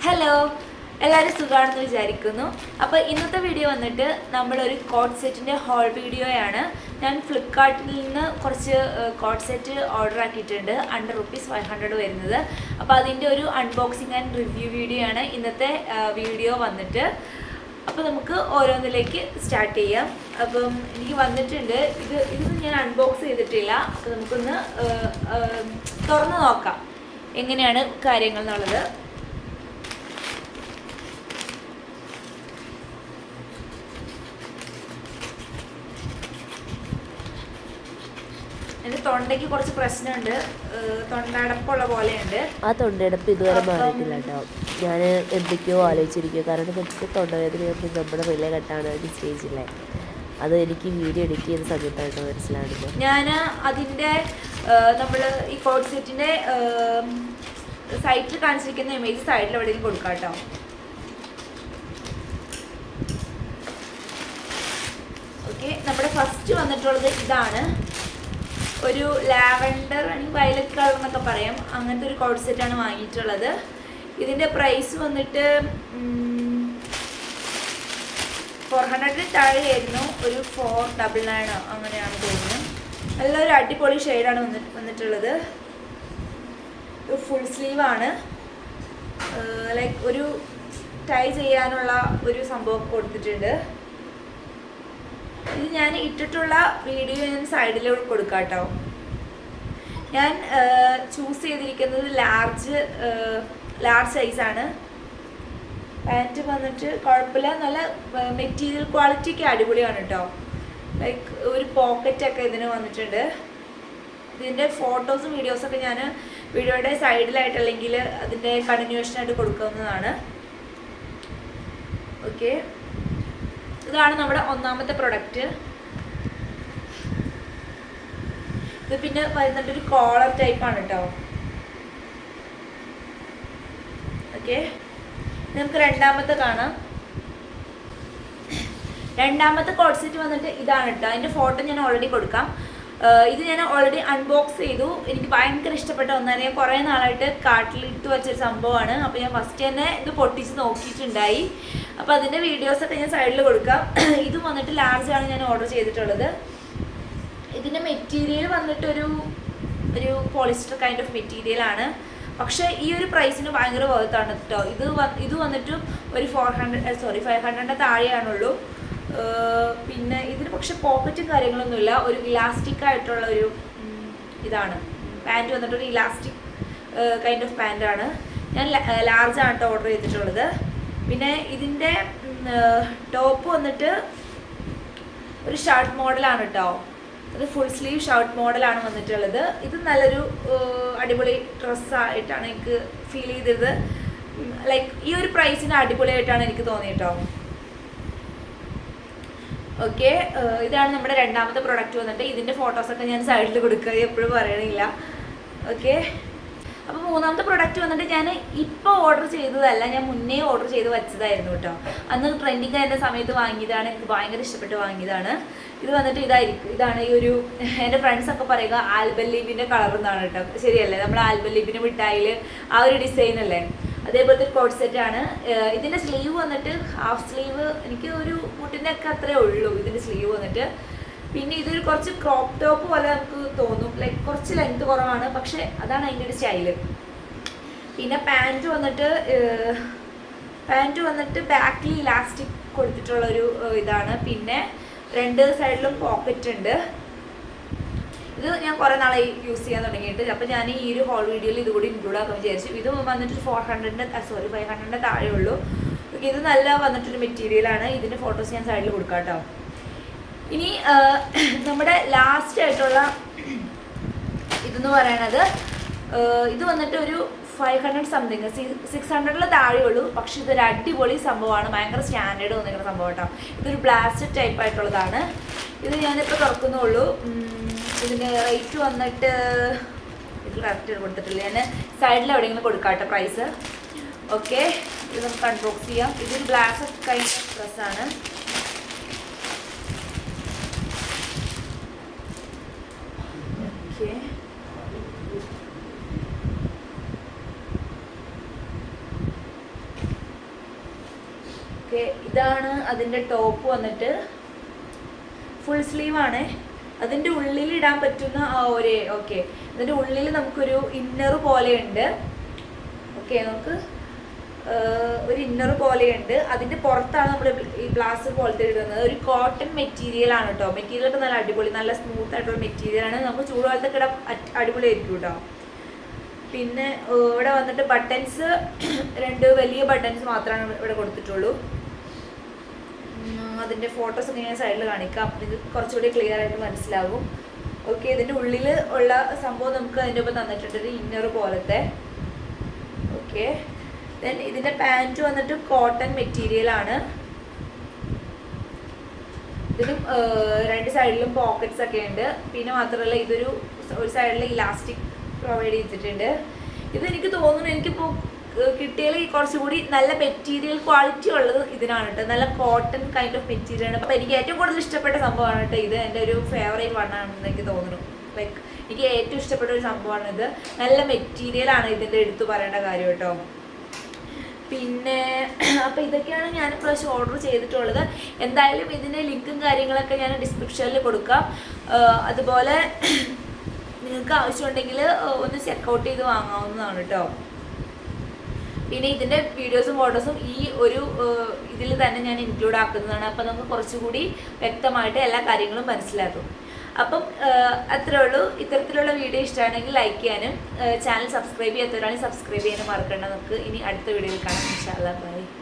Hello, എല്ലാവരും സുഖമാണെന്ന് വിചാരിക്കുന്നു. അപ്പോൾ ഇന്നത്തെ വീഡിയോ വന്നിട്ട് നമ്മളൊരു കോട്ട് സെറ്റിൻ്റെ ഹോൾ വീഡിയോയാണ്. ഞാൻ ഫ്ലിപ്കാർട്ടിൽ നിന്ന് കുറച്ച് കോട്ട് സെറ്റ് ഓർഡർ ആക്കിയിട്ടുണ്ട്. ₹500 വരുന്നത്. അപ്പോൾ അതിൻ്റെ ഒരു അൺബോക്സിങ് ആൻഡ് റിവ്യൂ വീഡിയോ ആണ് ഇന്നത്തെ വീഡിയോ വന്നിട്ട്. അപ്പോൾ നമുക്ക് ഓരോന്നിലേക്ക് സ്റ്റാർട്ട് ചെയ്യാം. അപ്പം എനിക്ക് വന്നിട്ടുണ്ട്, ഇത് ഞാൻ അൺബോക്സ് ചെയ്തിട്ടില്ല. അപ്പോൾ നമുക്കൊന്ന് തുറന്ന് നോക്കാം എങ്ങനെയാണ് കാര്യങ്ങൾ എന്നുള്ളത്. എൻ്റെ തൊണ്ടയ്ക്ക് കുറച്ച് പ്രശ്നമുണ്ട്, തൊണ്ടടപ്പുള്ള പോലെയുണ്ട്. ആ തൊണ്ടയടപ്പ് ഇതുവരെ മാറിയിട്ടില്ല കേട്ടോ. ഞാൻ എന്തൊക്കെയോ ആലോചിച്ചിരിക്കും. കാരണം നമുക്ക് തൊണ്ടവേദനയൊന്നും നമ്മുടെ വലിയ ഘട്ടമാണ് ഒരു സ്റ്റേജില്ലേ. അത് എനിക്ക് വീഡിയോ എഡിറ്റ് ചെയ്യുന്ന സമയത്തായിട്ട് മനസ്സിലാകുന്നത്. ഞാൻ അതിൻ്റെ നമ്മൾ ഈ കോട്ട് സെറ്റിൻ്റെ സൈറ്റിൽ കാണിച്ചിരിക്കുന്ന ഇമേജ് സൈഡിൽ എവിടെയെങ്കിലും കൊടുക്കാം കേട്ടോ. ഓക്കെ, നമ്മുടെ ഫസ്റ്റ് വന്നിട്ടുള്ളത് ഇതാണ്. ഒരു ലാവൻഡർ അല്ലെങ്കിൽ വയലറ്റ് കളർ എന്നൊക്കെ പറയാം, അങ്ങനത്തെ ഒരു കോട്ട് സെറ്റാണ് വാങ്ങിയിട്ടുള്ളത്. ഇതിൻ്റെ പ്രൈസ് വന്നിട്ട് 400 താഴെയായിരുന്നു. ഒരു 499 അങ്ങനെയാണ് തോന്നുന്നത്. നല്ലൊരു അടിപൊളി ഷെയ്ഡാണ് വന്നിട്ടുള്ളത്. ഫുൾ സ്ലീവാണ്, ലൈക്ക് ഒരു ടൈ ചെയ്യാനുള്ള ഒരു സംഭവം കൊടുത്തിട്ടുണ്ട്. ഇത് ഞാൻ ഇട്ടിട്ടുള്ള വീഡിയോ ഞാൻ സൈഡിൽ കൊടുക്കാം കേട്ടോ. ഞാൻ ചൂസ് ചെയ്തിരിക്കുന്നത് ലാർജ് സൈസാണ്. പാൻറ്റ് വന്നിട്ട് കുഴപ്പമില്ല, നല്ല മെറ്റീരിയൽ ക്വാളിറ്റിയൊക്കെ അടിപൊളിയാണ് കേട്ടോ. ലൈക്ക് ഒരു പോക്കറ്റൊക്കെ ഇതിന് വന്നിട്ടുണ്ട്. ഇതിൻ്റെ ഫോട്ടോസും വീഡിയോസൊക്കെ ഞാൻ വീഡിയോയുടെ സൈഡിലായിട്ട് അല്ലെങ്കിൽ അതിൻ്റെ കണ്ടിന്യൂഷനായിട്ട് കൊടുക്കുന്നതാണ്. ഓക്കെ, ഇതാണ് നമ്മുടെ ഒന്നാമത്തെ പ്രൊഡക്റ്റ്. ഇത് പിന്നെ വരുന്നിട്ടൊരു കോളർ ടൈപ്പാണ് കേട്ടോ. ഓക്കെ, നമുക്ക് രണ്ടാമത്തെ കാണാം. രണ്ടാമത്തെ കോട്ട് സെറ്റ് വന്നിട്ട് ഇതാണ് കേട്ടോ. അതിൻ്റെ ഫോട്ടോ ഞാൻ ഓൾറെഡി കൊടുക്കാം. ഇത് ഞാൻ ഓൾറെഡി അൺബോക്സ് ചെയ്തു. എനിക്ക് ഭയങ്കര ഇഷ്ടപ്പെട്ട ഒന്നാണ്. ഞാൻ കുറേ നാളായിട്ട് കാട്ടിൽ ഇട്ട് വെച്ചൊരു സംഭവമാണ്. അപ്പോൾ ഞാൻ ഫസ്റ്റ് തന്നെ ഇത് പൊട്ടിച്ച് നോക്കിയിട്ടുണ്ടായി. അപ്പോൾ അതിൻ്റെ വീഡിയോസൊക്കെ ഞാൻ സൈഡിൽ കൊടുക്കാം. ഇത് വന്നിട്ട് ലാർജാണ് ഞാൻ ഓർഡർ ചെയ്തിട്ടുള്ളത്. ഇതിൻ്റെ മെറ്റീരിയൽ വന്നിട്ട് ഒരു പോളിസ്റ്റർ കൈൻഡ് ഓഫ് മെറ്റീരിയലാണ്. പക്ഷേ ഈ ഒരു പ്രൈസിന് ഭയങ്കര വേർത്താണ് കേട്ടോ. ഇത് വന്നിട്ട് ഒരു 500 താഴെയാണുള്ളൂ. പിന്നെ ഇതിന് പക്ഷെ പോക്കറ്റും കാര്യങ്ങളൊന്നുമില്ല. ഒരു ഇലാസ്റ്റിക് ആയിട്ടുള്ള ഒരു ഇതാണ്. പാൻറ്റ് വന്നിട്ട് ഒരു ഇലാസ്റ്റിക് കൈൻഡ് ഓഫ് പാൻറ്റാണ്. ഞാൻ ലാർജാണ് കേട്ടോ ഓർഡർ ചെയ്തിട്ടുള്ളത്. പിന്നെ ഇതിൻ്റെ ടോപ്പ് വന്നിട്ട് ഒരു ഷർട്ട് മോഡലാണ് കേട്ടോ. അത് ഫുൾ സ്ലീവ് ഷർട്ട് മോഡലാണ് വന്നിട്ടുള്ളത്. ഇത് നല്ലൊരു അടിപൊളി ഡ്രസ്സായിട്ടാണ് എനിക്ക് ഫീൽ ചെയ്തത്. ലൈക്ക് ഈ ഒരു പ്രൈസിന് അടിപൊളിയായിട്ടാണ് എനിക്ക് തോന്നിയത് കേട്ടോ. ഓക്കെ, ഇതാണ് നമ്മുടെ രണ്ടാമത്തെ പ്രൊഡക്റ്റ് വന്നിട്ട്. ഇതിൻ്റെ ഫോട്ടോസൊക്കെ ഞാൻ സൈഡിൽ കൊടുക്കുക, എപ്പോഴും പറയണില്ല. ഓക്കെ, അപ്പോൾ മൂന്നാമത്തെ പ്രൊഡക്റ്റ് വന്നിട്ട് ഞാൻ ഇപ്പോൾ ഓർഡർ ചെയ്തതല്ല, ഞാൻ മുന്നേ ഓർഡർ ചെയ്ത് വെച്ചതായിരുന്നു കേട്ടോ. അന്ന് ട്രെൻഡിങ് ആയിരുന്ന സമയത്ത് വാങ്ങിയതാണ്. എനിക്ക് ഭയങ്കര ഇഷ്ടപ്പെട്ട് വാങ്ങിയതാണ്. ഇത് വന്നിട്ട് ഇതാണ് ഈ ഒരു, എൻ്റെ ഫ്രണ്ട്സൊക്കെ പറയുക ആൽബല്ലീബിൻ്റെ കളർ എന്നാണ് കേട്ടോ. ശരിയല്ലേ, നമ്മൾ ആൽബല്ലീബിൻ്റെ മിഠായിൽ ആ ഒരു ഡിസൈൻ അല്ലേ, അതേപോലത്തെ ഒരു കോട്ട് സെറ്റാണ്. ഇതിൻ്റെ സ്ലീവ് വന്നിട്ട് ഹാഫ് സ്ലീവ്, എനിക്ക് ഒരു മുട്ടിൻ്റെ ഒക്കെ അത്രേ ഉള്ളൂ ഇതിൻ്റെ സ്ലീവ് വന്നിട്ട്. പിന്നെ ഇതൊരു കുറച്ച് ക്രോപ്പ് ടോപ്പ് പോലെ നമുക്ക് തോന്നും, ലൈക്ക് കുറച്ച് ലെങ്ത് കുറവാണ്, പക്ഷേ അതാണ് അതിൻ്റെ ഒരു സ്റ്റൈല്. പിന്നെ പാൻറ്റ് വന്നിട്ട് ബാക്കിൽ ഇലാസ്റ്റിക് കൊടുത്തിട്ടുള്ളൊരു ഇതാണ്. പിന്നെ രണ്ട് സൈഡിലും പോക്കറ്റ് ഉണ്ട്. ഇത് ഞാൻ കുറേ നാളായി യൂസ് ചെയ്യാൻ തുടങ്ങിയിട്ട്. അപ്പോൾ ഞാൻ ഈ ഒരു ഹോൾ വീഡിയോയിൽ ഇതുകൂടി ഇൻക്ലൂഡ് ആക്കാൻ വിചാരിച്ചു. ഇത് വന്നിട്ട് 500 താഴെ ഉള്ളൂ. ഇത് നല്ല വന്നിട്ടൊരു മെറ്റീരിയലാണ്. ഇതിൻ്റെ ഫോട്ടോസ് ഞാൻ സൈഡിൽ കൊടുക്കാം കേട്ടോ. ഇനി നമ്മുടെ ലാസ്റ്റ് ആയിട്ടുള്ള ഇതെന്ന് പറയണത്, ഇത് വന്നിട്ട് ഒരു 500 സംതിങ് 600 താഴെ ഉള്ളൂ. പക്ഷെ ഇതൊരു അടിപൊളി സംഭവമാണ്, ഭയങ്കര സ്റ്റാൻഡേർഡ് തോന്നിക്കുന്ന സംഭവം കേട്ടോ. ഇതൊരു ബ്ലാസ്റ്റഡ് ടൈപ്പ് ആയിട്ടുള്ളതാണ്. ഇത് ഞാനിപ്പോൾ തുറക്കുന്നുള്ളൂ. ഇതിൻ്റെ റേറ്റ് വന്നിട്ട് ഇത് കറക്റ്റ് കൊടുത്തിട്ടില്ല, ഞാൻ സൈഡിൽ എവിടെയെങ്കിലും കൊടുക്കാം കേട്ടോ പ്രൈസ്. ഓക്കെ, ഇത് നമുക്ക് അൺബോക്സ് ചെയ്യാം. ഇതൊരു ബ്ലാസ്റ്റഡ് കൈൻഡ് ഓഫ് ഡ്രസ്സാണ്. ഓക്കെ, ഓക്കെ, ഇതാണ് അതിൻ്റെ ടോപ്പ് വന്നിട്ട്. ഫുൾ സ്ലീവാണ്. അതിൻ്റെ ഉള്ളിൽ ഇടാൻ പറ്റുന്ന ഓക്കെ, അതിൻ്റെ ഉള്ളിൽ നമുക്കൊരു ഇന്നർ പോലെയുണ്ട്. ഓക്കെ, നമുക്ക് ഒരു ഇന്നർ പോലെയുണ്ട്. അതിൻ്റെ പുറത്താണ് നമ്മൾ ഈ ബ്ലാസർ പോലത്തെ ഇടുന്നത്. ഒരു കോട്ടൺ മെറ്റീരിയൽ ആണ് കേട്ടോ. മെറ്റീരിയലൊക്കെ നല്ല അടിപൊളി, നല്ല സ്മൂത്ത് ആയിട്ടുള്ള മെറ്റീരിയലാണ്. നമുക്ക് ചൂടുകാലത്തൊക്കെ ഇടാൻ അടിപൊളിയായിരിക്കും കേട്ടോ. പിന്നെ ഇവിടെ വന്നിട്ട് ബട്ടൺസ് 2 വലിയ ബട്ടൺസ് മാത്രമാണ് ഇവിടെ കൊടുത്തിട്ടുള്ളൂ. അതിൻ്റെ ഫോട്ടോസൊക്കെ ഞാൻ സൈഡിൽ കാണിക്കാം, ഇത് കുറച്ചുകൂടി ക്ലിയർ ആയിട്ട് മനസ്സിലാവും. ഓക്കെ, ഇതിൻ്റെ ഉള്ളിൽ ഉള്ള സംഭവം നമുക്ക് അതിൻ്റെ ഒപ്പം തന്നിട്ടുണ്ട്, ഒരു ഇന്നർ പോലത്തെ. ഓക്കെ, ദെൻ ഇതിൻ്റെ പാൻറ്റ് വന്നിട്ട് കോട്ടൺ മെറ്റീരിയലാണ്. ഇതിനും 2 സൈഡിലും പോക്കറ്റ്സ് ഒക്കെ ഉണ്ട്. പിന്നെ മാത്രമല്ല ഒരു സൈഡിൽ ഇലാസ്റ്റിക് പ്രൊവൈഡ് ചെയ്തിട്ടുണ്ട്. ഇത് എനിക്ക് തോന്നുന്നു, എനിക്കിപ്പോൾ കിട്ടിയതിൽ കുറച്ചുകൂടി നല്ല മെറ്റീരിയൽ ക്വാളിറ്റി ഉള്ളത് ഇതിനാണ് കേട്ടോ. നല്ല കോട്ടൺ കൈൻഡ് ഓഫ് മെറ്റീരിയൽ ആണ്. അപ്പോൾ എനിക്ക് ഏറ്റവും കൂടുതൽ ഇഷ്ടപ്പെട്ട സംഭവമാണ് കേട്ടോ ഇത്. എൻ്റെ ഒരു ഫേവറേറ്റ് വണ്ണാണെന്ന് എനിക്ക് തോന്നുന്നു. ലൈക്ക് എനിക്ക് ഏറ്റവും ഇഷ്ടപ്പെട്ട ഒരു സംഭവമാണിത്. നല്ല മെറ്റീരിയലാണ് ഇതിൻ്റെ എടുത്തു പറയേണ്ട കാര്യം കേട്ടോ. പിന്നെ അപ്പോൾ ഇതൊക്കെയാണ് ഞാൻ ഇപ്രാവശ്യം ഓർഡർ ചെയ്തിട്ടുള്ളത്. എന്തായാലും ഇതിൻ്റെ ലിങ്കും കാര്യങ്ങളൊക്കെ ഞാൻ ഡിസ്ക്രിപ്ഷനിൽ കൊടുക്കാം. അതുപോലെ നിങ്ങൾക്ക് ആവശ്യമുണ്ടെങ്കിൽ ഒന്ന് ചെക്കൗട്ട് ചെയ്ത് വാങ്ങാവുന്നതാണ് കേട്ടോ. പിന്നെ ഇതിൻ്റെ വീഡിയോസും ഫോട്ടോസും ഈ ഒരു ഇതിൽ തന്നെ ഞാൻ ഇൻക്ലൂഡ് ആക്കുന്നതാണ്. അപ്പം നമുക്ക് കുറച്ചുകൂടി വ്യക്തമായിട്ട് എല്ലാ കാര്യങ്ങളും മനസ്സിലാക്കും. അപ്പം അത്രേ ഉള്ളൂ. ഇത്തരത്തിലുള്ള വീഡിയോ ഇഷ്ടമാണെങ്കിൽ ലൈക്ക് ചെയ്യാനും ചാനൽ സബ്സ്ക്രൈബ് ചെയ്യാത്തവരാണെങ്കിൽ സബ്സ്ക്രൈബ് ചെയ്യാനും മറക്കണ്ട. നമുക്ക് ഇനി അടുത്ത വീഡിയോയിൽ കാണാം. ഇൻഷാ അല്ലാഹ്. ബൈ.